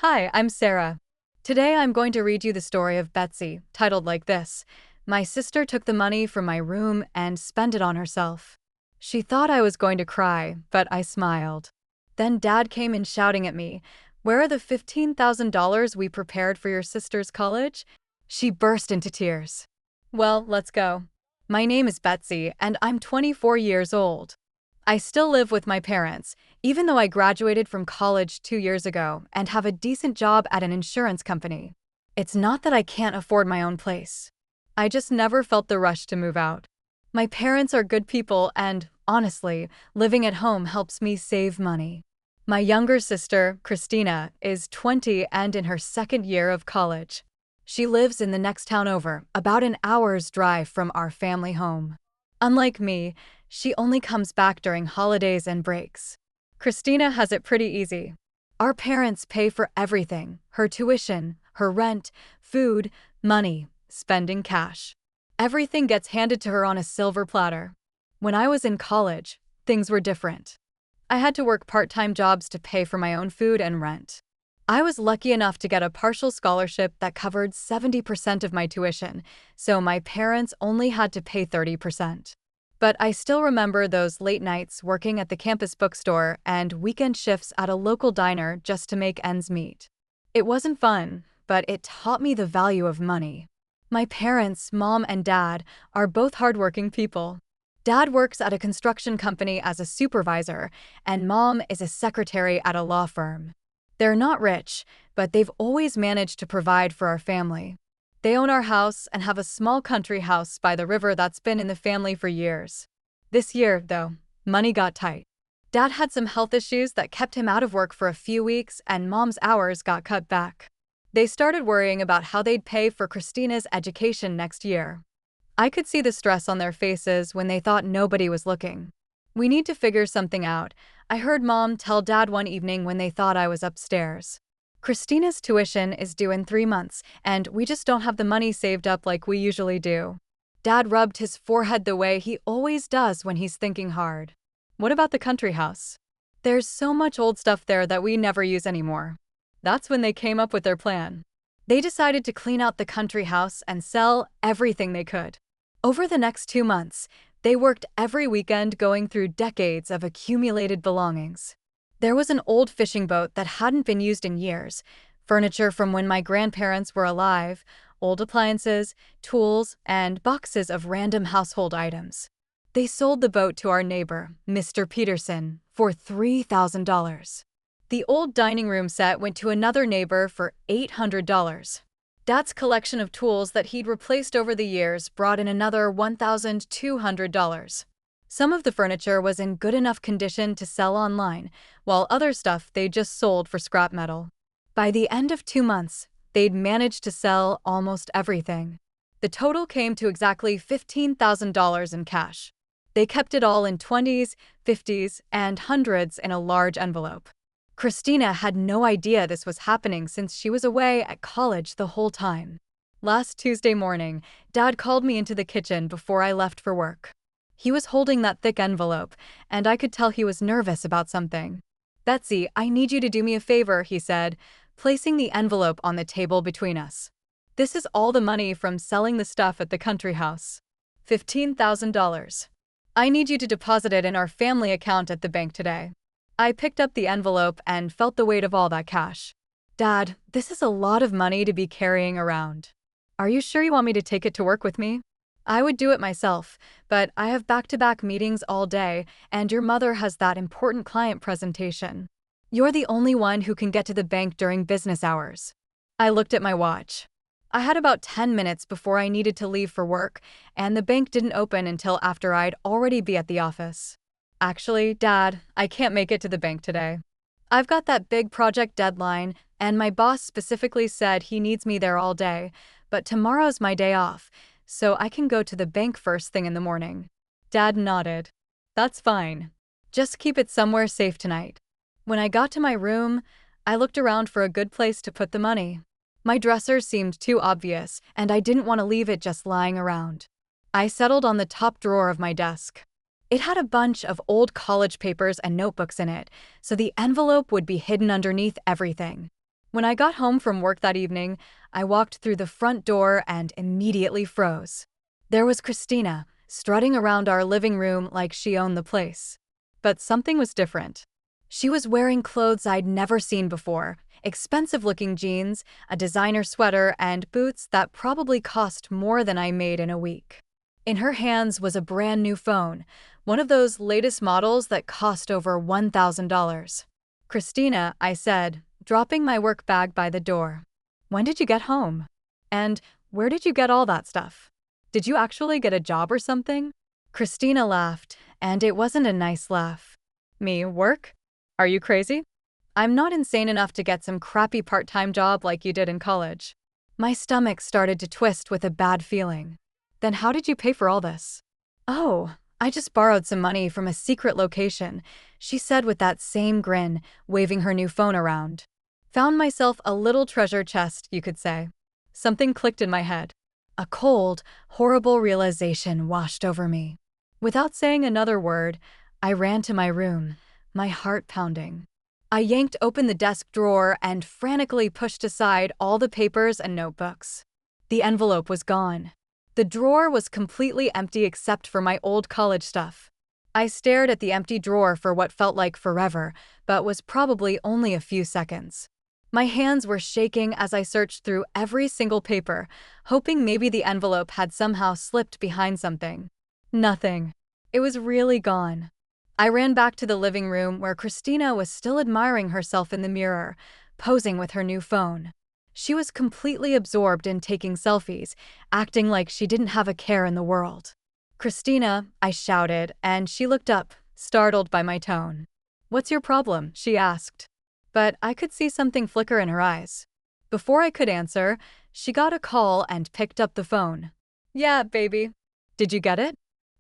Hi, I'm Sarah. Today I'm going to read you the story of Betsy, titled like this: My sister took the money from my room and spent it on herself. She thought I was going to cry, but I smiled. Then Dad came in shouting at me, "Where are the $15,000 we prepared for your sister's college?" She burst into tears. Well, let's go. My name is Betsy, and I'm 24 years old. I still live with my parents, even though I graduated from college 2 years ago and have a decent job at an insurance company. It's not that I can't afford my own place. I just never felt the rush to move out. My parents are good people and, honestly, living at home helps me save money. My younger sister, Christina, is 20 and in her second year of college. She lives in the next town over, about an hour's drive from our family home. Unlike me, she only comes back during holidays and breaks. Christina has it pretty easy. Our parents pay for everything: her tuition, her rent, food, money, spending cash. Everything gets handed to her on a silver platter. When I was in college, things were different. I had to work part-time jobs to pay for my own food and rent. I was lucky enough to get a partial scholarship that covered 70% of my tuition, so my parents only had to pay 30%. But I still remember those late nights working at the campus bookstore and weekend shifts at a local diner just to make ends meet. It wasn't fun, but it taught me the value of money. My parents, Mom and Dad, are both hardworking people. Dad works at a construction company as a supervisor, and Mom is a secretary at a law firm. They're not rich, but they've always managed to provide for our family. They own our house and have a small country house by the river that's been in the family for years. This year, though, money got tight. Dad had some health issues that kept him out of work for a few weeks, and Mom's hours got cut back. They started worrying about how they'd pay for Christina's education next year. I could see the stress on their faces when they thought nobody was looking. "We need to figure something out," I heard Mom tell Dad one evening when they thought I was upstairs. "Christina's tuition is due in 3 months, and we just don't have the money saved up like we usually do." Dad rubbed his forehead the way he always does when he's thinking hard. "What about the country house? There's so much old stuff there that we never use anymore." That's when they came up with their plan. They decided to clean out the country house and sell everything they could. Over the next 2 months, they worked every weekend going through decades of accumulated belongings. There was an old fishing boat that hadn't been used in years, furniture from when my grandparents were alive, old appliances, tools, and boxes of random household items. They sold the boat to our neighbor, Mr. Peterson, for $3,000. The old dining room set went to another neighbor for $800. Dad's collection of tools that he'd replaced over the years brought in another $1,200. Some of the furniture was in good enough condition to sell online, while other stuff they just sold for scrap metal. By the end of 2 months, they'd managed to sell almost everything. The total came to exactly $15,000 in cash. They kept it all in 20s, 50s, and hundreds in a large envelope. Christina had no idea this was happening since she was away at college the whole time. Last Tuesday morning, Dad called me into the kitchen before I left for work. He was holding that thick envelope, and I could tell he was nervous about something. "Betsy, I need you to do me a favor," he said, placing the envelope on the table between us. "This is all the money from selling the stuff at the country house. $15,000. I need you to deposit it in our family account at the bank today." I picked up the envelope and felt the weight of all that cash. "Dad, this is a lot of money to be carrying around. Are you sure you want me to take it to work with me? I would do it myself, but I have back-to-back meetings all day, and your mother has that important client presentation. You're the only one who can get to the bank during business hours." I looked at my watch. I had about 10 minutes before I needed to leave for work, and the bank didn't open until after I'd already be at the office. "Actually, Dad, I can't make it to the bank today. I've got that big project deadline, and my boss specifically said he needs me there all day, but tomorrow's my day off, so I can go to the bank first thing in the morning." Dad nodded. "That's fine. Just keep it somewhere safe tonight." When I got to my room, I looked around for a good place to put the money. My dresser seemed too obvious, and I didn't want to leave it just lying around. I settled on the top drawer of my desk. It had a bunch of old college papers and notebooks in it, so the envelope would be hidden underneath everything. When I got home from work that evening, I walked through the front door and immediately froze. There was Christina, strutting around our living room like she owned the place. But something was different. She was wearing clothes I'd never seen before, expensive-looking jeans, a designer sweater, and boots that probably cost more than I made in a week. In her hands was a brand new phone, one of those latest models that cost over $1,000. "Christina," I said, dropping my work bag by the door. "When did you get home? And where did you get all that stuff? Did you actually get a job or something?" Christina laughed, and it wasn't a nice laugh. "Me, work? Are you crazy? I'm not insane enough to get some crappy part-time job like you did in college." My stomach started to twist with a bad feeling. "Then how did you pay for all this?" "Oh, I just borrowed some money from a secret location," she said with that same grin, waving her new phone around. Found myself a little treasure chest, you could say. Something clicked in my head. A cold, horrible realization washed over me. Without saying another word, I ran to my room, my heart pounding. I yanked open the desk drawer and frantically pushed aside all the papers and notebooks. The envelope was gone. The drawer was completely empty except for my old college stuff. I stared at the empty drawer for what felt like forever, but was probably only a few seconds. My hands were shaking as I searched through every single paper, hoping maybe the envelope had somehow slipped behind something. Nothing. It was really gone. I ran back to the living room where Christina was still admiring herself in the mirror, posing with her new phone. She was completely absorbed in taking selfies, acting like she didn't have a care in the world. "Christina," I shouted, and she looked up, startled by my tone. "What's your problem?" she asked. But I could see something flicker in her eyes. Before I could answer, she got a call and picked up the phone. "Yeah, baby. Did you get it?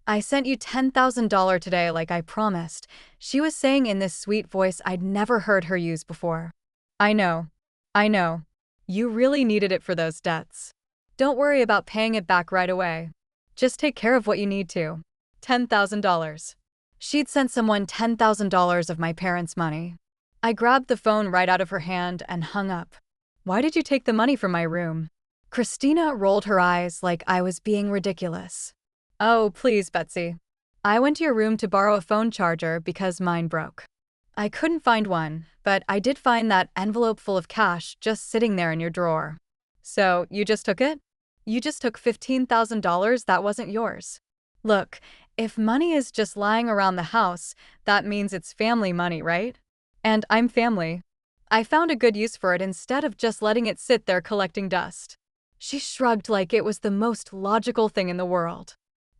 I sent you $10,000 today like I promised," she was saying in this sweet voice I'd never heard her use before. I know. You really needed it for those debts. Don't worry about paying it back right away. Just take care of what you need to. $10,000. She'd sent someone $10,000 of my parents' money. I grabbed the phone right out of her hand and hung up. "Why did you take the money from my room?" Christina rolled her eyes like I was being ridiculous. "Oh, please, Betsy. I went to your room to borrow a phone charger because mine broke. I couldn't find one, but I did find that envelope full of cash just sitting there in your drawer. So, you just took it? You just took $15,000 that wasn't yours. Look, if money is just lying around the house, that means it's family money, right? And I'm family. I found a good use for it instead of just letting it sit there collecting dust." She shrugged like it was the most logical thing in the world.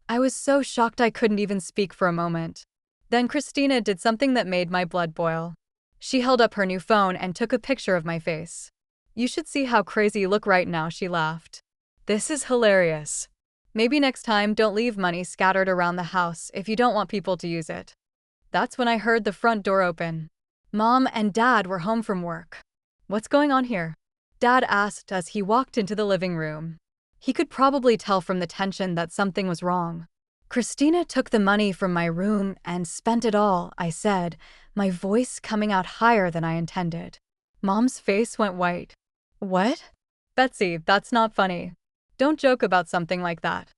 I was so shocked I couldn't even speak for a moment. Then Christina did something that made my blood boil. She held up her new phone and took a picture of my face. "You should see how crazy you look right now," she laughed. "This is hilarious. Maybe next time don't leave money scattered around the house if you don't want people to use it." That's when I heard the front door open. Mom and Dad were home from work. "What's going on here?" Dad asked as he walked into the living room. He could probably tell from the tension that something was wrong. "Christina took the money from my room and spent it all," I said, my voice coming out higher than I intended. Mom's face went white. "What?" "Betsy, that's not funny. Don't joke about something like that."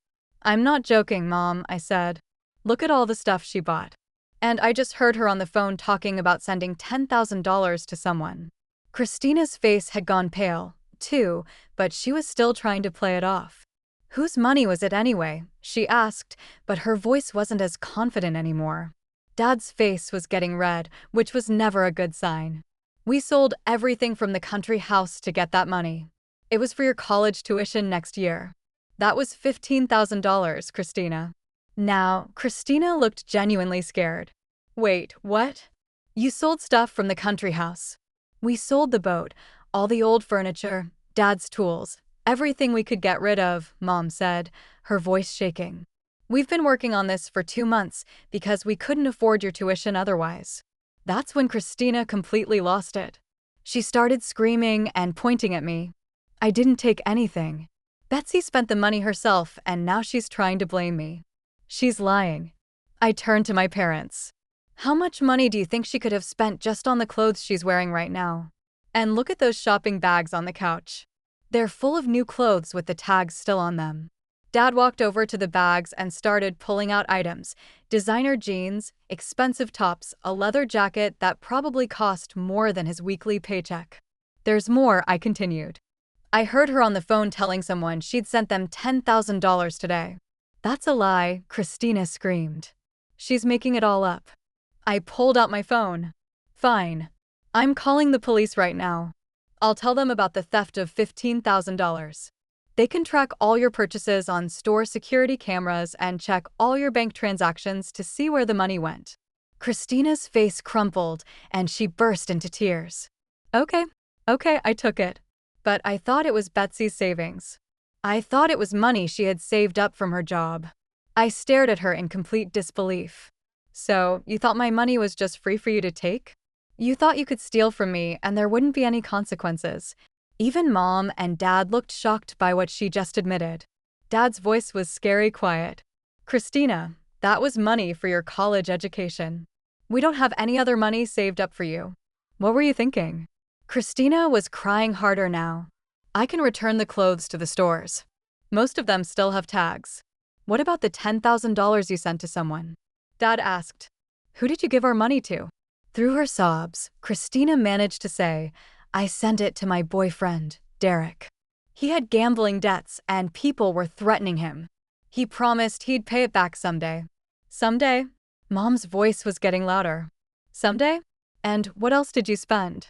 "I'm not joking, Mom," I said. "Look at all the stuff she bought. And I just heard her on the phone talking about sending $10,000 to someone." Christina's face had gone pale, too, but she was still trying to play it off. "Whose money was it anyway?" she asked, but her voice wasn't as confident anymore. Dad's face was getting red, which was never a good sign. "We sold everything from the country house to get that money. It was for your college tuition next year. That was $15,000, Christina." Now, Christina looked genuinely scared. "Wait, what? You sold stuff from the country house?" "We sold the boat, all the old furniture, Dad's tools, everything we could get rid of," Mom said, her voice shaking. "We've been working on this for 2 months because we couldn't afford your tuition otherwise." That's when Christina completely lost it. She started screaming and pointing at me. "I didn't take anything. Betsy spent the money herself and now she's trying to blame me. She's lying." I turned to my parents. "How much money do you think she could have spent just on the clothes she's wearing right now? And look at those shopping bags on the couch. They're full of new clothes with the tags still on them. Dad walked over to the bags and started pulling out items: designer jeans, expensive tops, a leather jacket that probably cost more than his weekly paycheck. There's more, I continued. I heard her on the phone telling someone she'd sent them $10,000 today. That's a lie, Christina screamed. She's making it all up. I pulled out my phone. Fine. I'm calling the police right now. I'll tell them about the theft of $15,000. They can track all your purchases on store security cameras and check all your bank transactions to see where the money went. Christina's face crumpled and she burst into tears. Okay, I took it. But I thought it was Betsy's savings. I thought it was money she had saved up from her job. I stared at her in complete disbelief. So, you thought my money was just free for you to take? You thought you could steal from me and there wouldn't be any consequences. Even Mom and Dad looked shocked by what she just admitted. Dad's voice was scary quiet. Christina, that was money for your college education. We don't have any other money saved up for you. What were you thinking? Christina was crying harder now. I can return the clothes to the stores. Most of them still have tags. What about the $10,000 you sent to someone? Dad asked. Who did you give our money to? Through her sobs, Christina managed to say, I sent it to my boyfriend, Derek. He had gambling debts and people were threatening him. He promised he'd pay it back someday. Someday? Mom's voice was getting louder. Someday? And what else did you spend?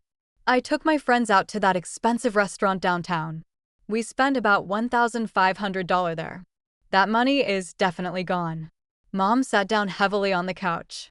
I took my friends out to that expensive restaurant downtown. We spent about $1,500 there. That money is definitely gone. Mom sat down heavily on the couch.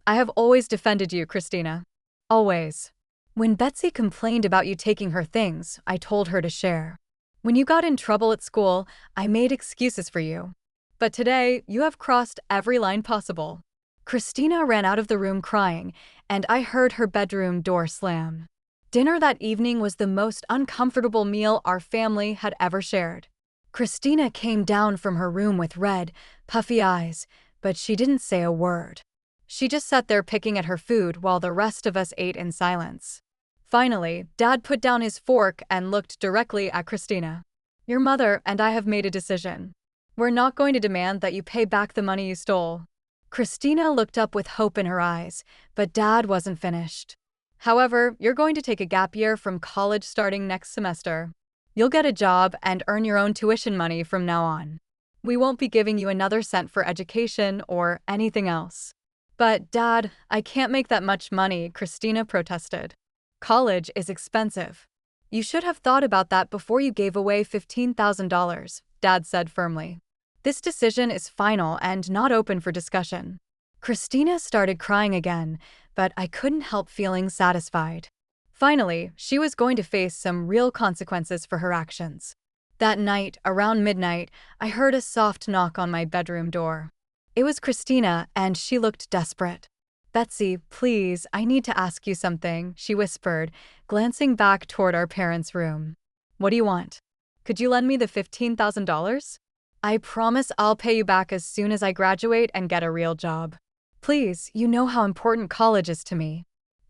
I have always defended you, Christina. Always. When Betsy complained about you taking her things, I told her to share. When you got in trouble at school, I made excuses for you. But today, you have crossed every line possible. Christina ran out of the room crying, and I heard her bedroom door slam. Dinner that evening was the most uncomfortable meal our family had ever shared. Christina came down from her room with red, puffy eyes, but she didn't say a word. She just sat there picking at her food while the rest of us ate in silence. Finally, Dad put down his fork and looked directly at Christina. Your mother and I have made a decision. We're not going to demand that you pay back the money you stole. Christina looked up with hope in her eyes, but Dad wasn't finished. However, you're going to take a gap year from college starting next semester. You'll get a job and earn your own tuition money from now on. We won't be giving you another cent for education or anything else. But, Dad, I can't make that much money, Christina protested. College is expensive. You should have thought about that before you gave away $15,000, Dad said firmly. This decision is final and not open for discussion. Christina started crying again, but I couldn't help feeling satisfied. Finally, she was going to face some real consequences for her actions. That night, around midnight, I heard a soft knock on my bedroom door. It was Christina, and she looked desperate. Betsy, please, I need to ask you something, she whispered, glancing back toward our parents' room. What do you want? Could you lend me the $15,000? I promise I'll pay you back as soon as I graduate and get a real job. Please, you know how important college is to me.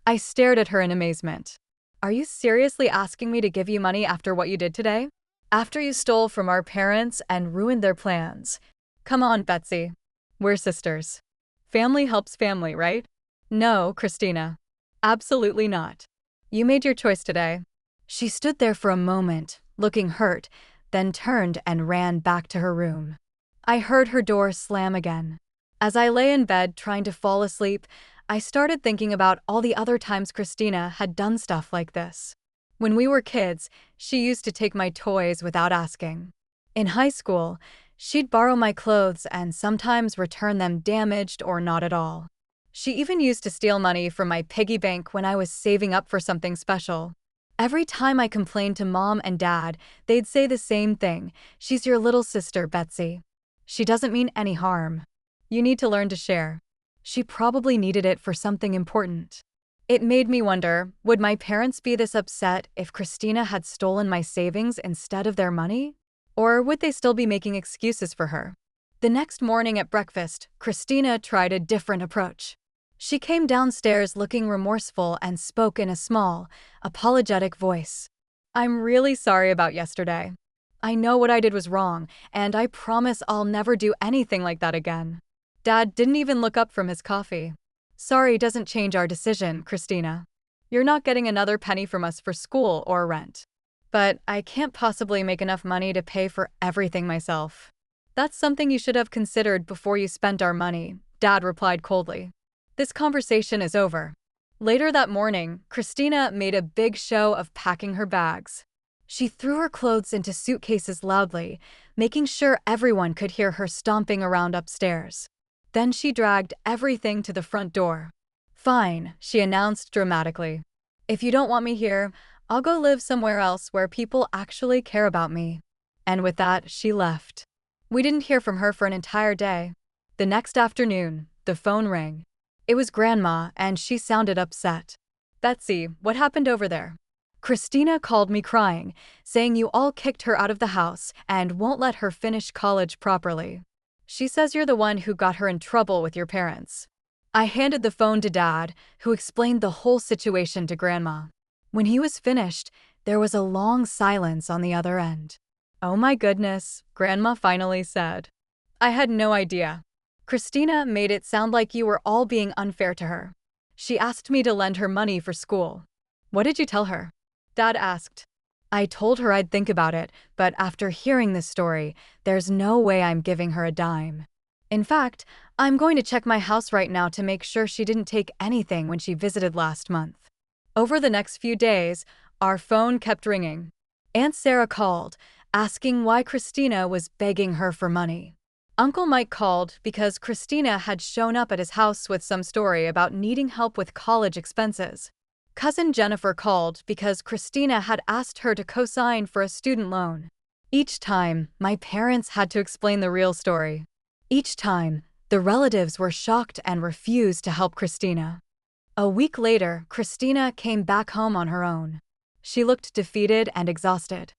I stared at her in amazement. Are you seriously asking me to give you money after what you did today? After you stole from our parents and ruined their plans? Come on, Betsy. We're sisters. Family helps family, right? No, Christina. Absolutely not. You made your choice today. She stood there for a moment, looking hurt, then turned and ran back to her room. I heard her door slam again. As I lay in bed trying to fall asleep, I started thinking about all the other times Christina had done stuff like this. When we were kids, she used to take my toys without asking. In high school, she'd borrow my clothes and sometimes return them damaged or not at all. She even used to steal money from my piggy bank when I was saving up for something special. Every time I complained to Mom and Dad, they'd say the same thing: she's your little sister, Betsy. She doesn't mean any harm. You need to learn to share. She probably needed it for something important. It made me wonder, would my parents be this upset if Christina had stolen my savings instead of their money? Or would they still be making excuses for her? The next morning at breakfast, Christina tried a different approach. She came downstairs looking remorseful and spoke in a small, apologetic voice. "I'm really sorry about yesterday. I know what I did was wrong, and I promise I'll never do anything like that again." Dad didn't even look up from his coffee. "Sorry doesn't change our decision, Christina. You're not getting another penny from us for school or rent. But I can't possibly make enough money to pay for everything myself." "That's something you should have considered before you spent our money," Dad replied coldly. This conversation is over. Later that morning, Christina made a big show of packing her bags. She threw her clothes into suitcases loudly, making sure everyone could hear her stomping around upstairs. Then she dragged everything to the front door. "Fine," she announced dramatically. "If you don't want me here, I'll go live somewhere else where people actually care about me." And with that, she left. We didn't hear from her for an entire day. The next afternoon, the phone rang. It was Grandma, and she sounded upset. "Betsy, what happened over there?" "Christina called me crying, saying you all kicked her out of the house and won't let her finish college properly. She says you're the one who got her in trouble with your parents." I handed the phone to Dad, who explained the whole situation to Grandma. When he was finished, there was a long silence on the other end. "Oh my goodness," Grandma finally said. "I had no idea. Christina made it sound like you were all being unfair to her. She asked me to lend her money for school." "What did you tell her?" Dad asked. "I told her I'd think about it, but after hearing this story, there's no way I'm giving her a dime. In fact, I'm going to check my house right now to make sure she didn't take anything when she visited last month." Over the next few days, our phone kept ringing. Aunt Sarah called, asking why Christina was begging her for money. Uncle Mike called because Christina had shown up at his house with some story about needing help with college expenses. Cousin Jennifer called because Christina had asked her to co-sign for a student loan. Each time, my parents had to explain the real story. Each time, the relatives were shocked and refused to help Christina. A week later, Christina came back home on her own. She looked defeated and exhausted.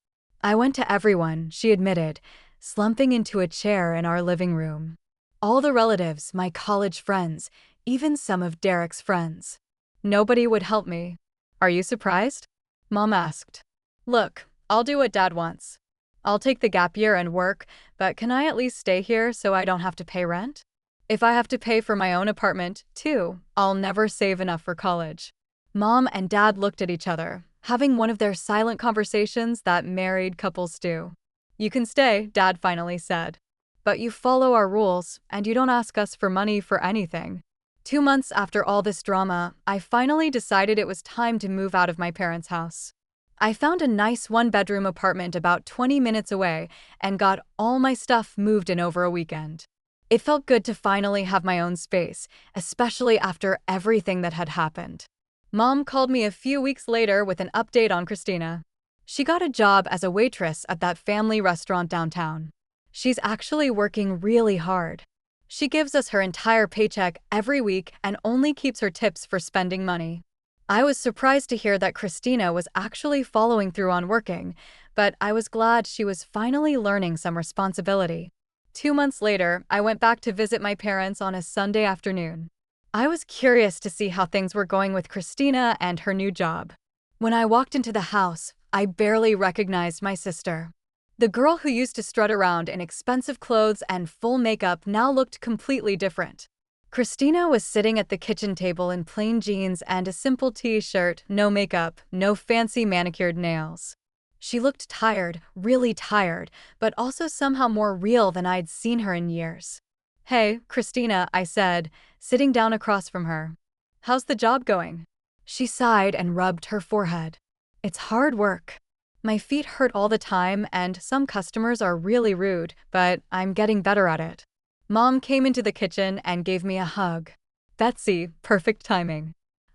"I went to everyone," she admitted, slumping into a chair in our living room. "All the relatives, my college friends, even some of Derek's friends. Nobody would help me." "Are you surprised?" Mom asked. "Look, I'll do what Dad wants. I'll take the gap year and work, but can I at least stay here so I don't have to pay rent? If I have to pay for my own apartment, too, I'll never save enough for college." Mom and Dad looked at each other, having one of their silent conversations that married couples do. "You can stay," Dad finally said. "But you follow our rules, and you don't ask us for money for anything." 2 months after all this drama, I finally decided it was time to move out of my parents' house. I found a nice one-bedroom apartment about 20 minutes away and got all my stuff moved in over a weekend. It felt good to finally have my own space, especially after everything that had happened. Mom called me a few weeks later with an update on Christina. She got a job as a waitress at that family restaurant downtown. She's actually working really hard. She gives us her entire paycheck every week and only keeps her tips for spending money. I was surprised to hear that Christina was actually following through on working, but I was glad she was finally learning some responsibility. 2 months later, I went back to visit my parents on a Sunday afternoon. I was curious to see how things were going with Christina and her new job. When I walked into the house, I barely recognized my sister. The girl who used to strut around in expensive clothes and full makeup now looked completely different. Christina was sitting at the kitchen table in plain jeans and a simple t-shirt, no makeup, no fancy manicured nails. She looked tired, really tired, but also somehow more real than I'd seen her in years. "Hey, Christina," I said, sitting down across from her. "How's the job going?" She sighed and rubbed her forehead. "It's hard work. My feet hurt all the time and some customers are really rude, but I'm getting better at it." Mom came into the kitchen and gave me a hug. "Betsy, perfect timing."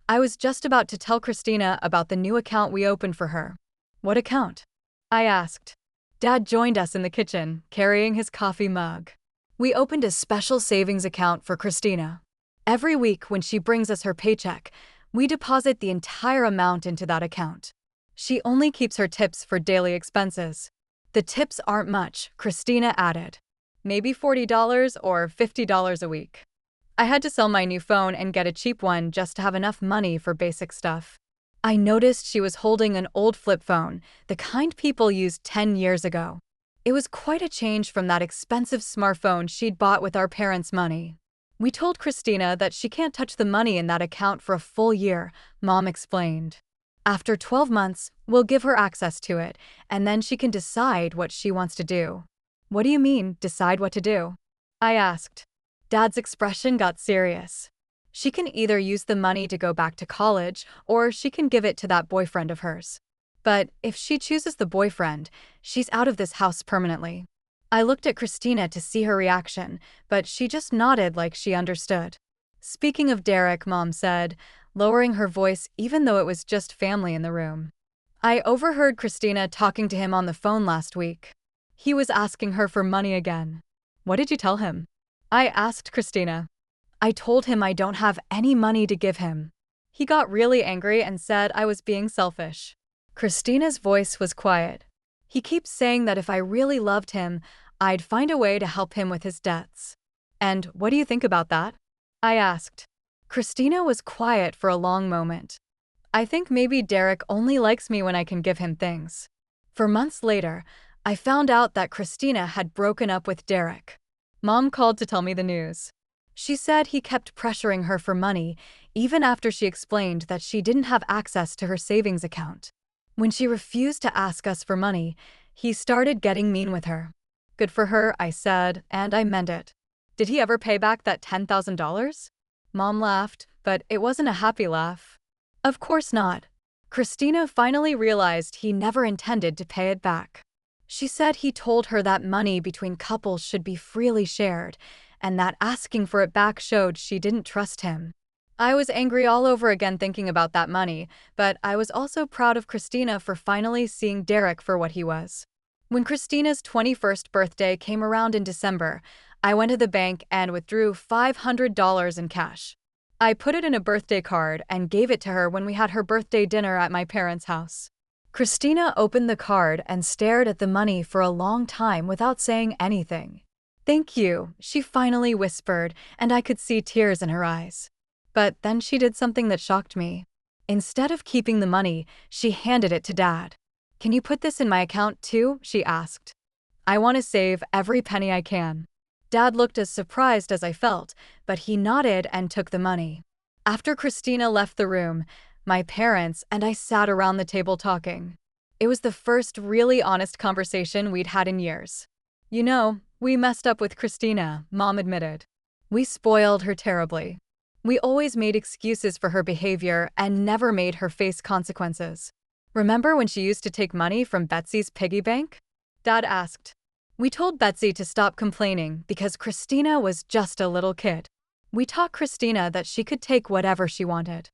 I was just about to tell Christina about the new account we opened for her. "What account?" I asked. Dad joined us in the kitchen, carrying his coffee mug. "We opened a special savings account for Christina. Every week when she brings us her paycheck, we deposit the entire amount into that account. She only keeps her tips for daily expenses. The tips aren't much," Christina added. "Maybe $40 or $50 a week." I had to sell my new phone and get a cheap one just to have enough money for basic stuff. I noticed she was holding an old flip phone, the kind people used 10 years ago. It was quite a change from that expensive smartphone she'd bought with our parents' money. We told Christina that she can't touch the money in that account for a full year, Mom explained. After 12 months, we'll give her access to it, and then she can decide what she wants to do. What do you mean, decide what to do? I asked. Dad's expression got serious. She can either use the money to go back to college, or she can give it to that boyfriend of hers. But if she chooses the boyfriend, she's out of this house permanently. I looked at Christina to see her reaction, but she just nodded like she understood. Speaking of Derek, Mom said, lowering her voice even though it was just family in the room. I overheard Christina talking to him on the phone last week. He was asking her for money again. What did you tell him? I asked Christina. I told him I don't have any money to give him. He got really angry and said I was being selfish. Christina's voice was quiet. He keeps saying that if I really loved him, I'd find a way to help him with his debts. And what do you think about that? I asked. Christina was quiet for a long moment. I think maybe Derek only likes me when I can give him things. For months later, I found out that Christina had broken up with Derek. Mom called to tell me the news. She said he kept pressuring her for money, even after she explained that she didn't have access to her savings account. When she refused to ask us for money, he started getting mean with her. Good for her, I said, and I meant it. Did he ever pay back that $10,000? Mom laughed, but it wasn't a happy laugh. Of course not. Christina finally realized he never intended to pay it back. She said he told her that money between couples should be freely shared, and that asking for it back showed she didn't trust him. I was angry all over again thinking about that money, but I was also proud of Christina for finally seeing Derek for what he was. When Christina's 21st birthday came around in December, I went to the bank and withdrew $500 in cash. I put it in a birthday card and gave it to her when we had her birthday dinner at my parents' house. Christina opened the card and stared at the money for a long time without saying anything. "Thank you," she finally whispered, and I could see tears in her eyes. But then she did something that shocked me. Instead of keeping the money, she handed it to Dad. "Can you put this in my account too?" she asked. "I want to save every penny I can." Dad looked as surprised as I felt, but he nodded and took the money. After Christina left the room, my parents and I sat around the table talking. It was the first really honest conversation we'd had in years. "You know, we messed up with Christina," Mom admitted. "We spoiled her terribly. We always made excuses for her behavior and never made her face consequences. Remember when she used to take money from Betsy's piggy bank?" Dad asked. "We told Betsy to stop complaining because Christina was just a little kid. We taught Christina that she could take whatever she wanted."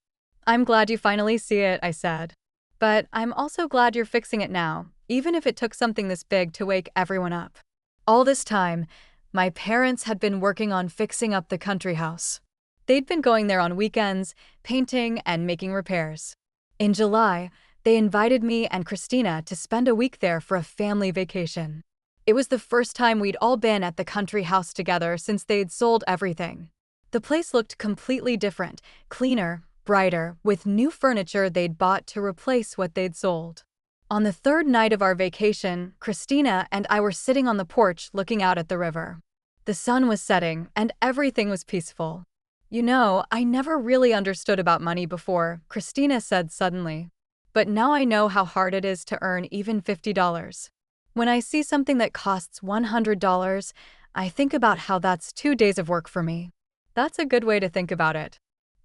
"I'm glad you finally see it," I said. "But I'm also glad you're fixing it now, even if it took something this big to wake everyone up." All this time, my parents had been working on fixing up the country house. They'd been going there on weekends, painting and making repairs. In July, they invited me and Christina to spend a week there for a family vacation. It was the first time we'd all been at the country house together since they'd sold everything. The place looked completely different, cleaner, brighter, with new furniture they'd bought to replace what they'd sold. On the third night of our vacation, Christina and I were sitting on the porch looking out at the river. The sun was setting, and everything was peaceful. "You know, I never really understood about money before," Christina said suddenly. "But now I know how hard it is to earn even $50. When I see something that costs $100, I think about how that's 2 days of work for me." That's a good way to think about it.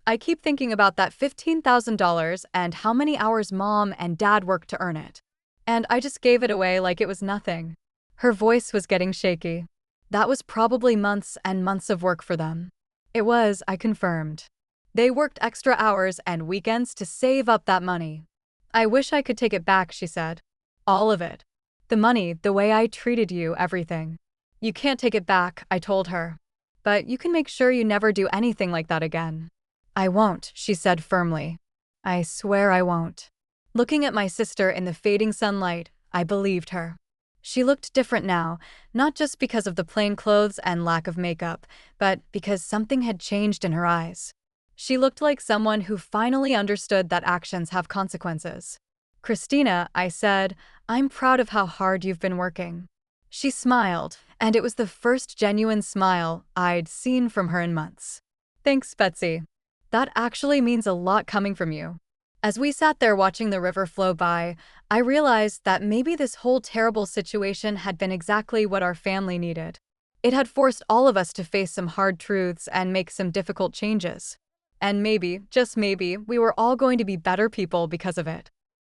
I keep thinking about that $15,000 and how many hours Mom and Dad worked to earn it. And I just gave it away like it was nothing. Her voice was getting shaky. That was probably months and months of work for them. It was, I confirmed. They worked extra hours and weekends to save up that money. "I wish I could take it back," she said. "All of it. The money, the way I treated you, everything." "You can't take it back," I told her. "But you can make sure you never do anything like that again." "I won't," she said firmly. "I swear I won't." Looking at my sister in the fading sunlight, I believed her. She looked different now, not just because of the plain clothes and lack of makeup, but because something had changed in her eyes. She looked like someone who finally understood that actions have consequences. Christina, I said, I'm proud of how hard you've been working. She smiled, and it was the first genuine smile I'd seen from her in months. Thanks, Betsy. That actually means a lot coming from you. As we sat there watching the river flow by, I realized that maybe this whole terrible situation had been exactly what our family needed. It had forced all of us to face some hard truths and make some difficult changes. And maybe, just maybe, we were all going to be better people because of it.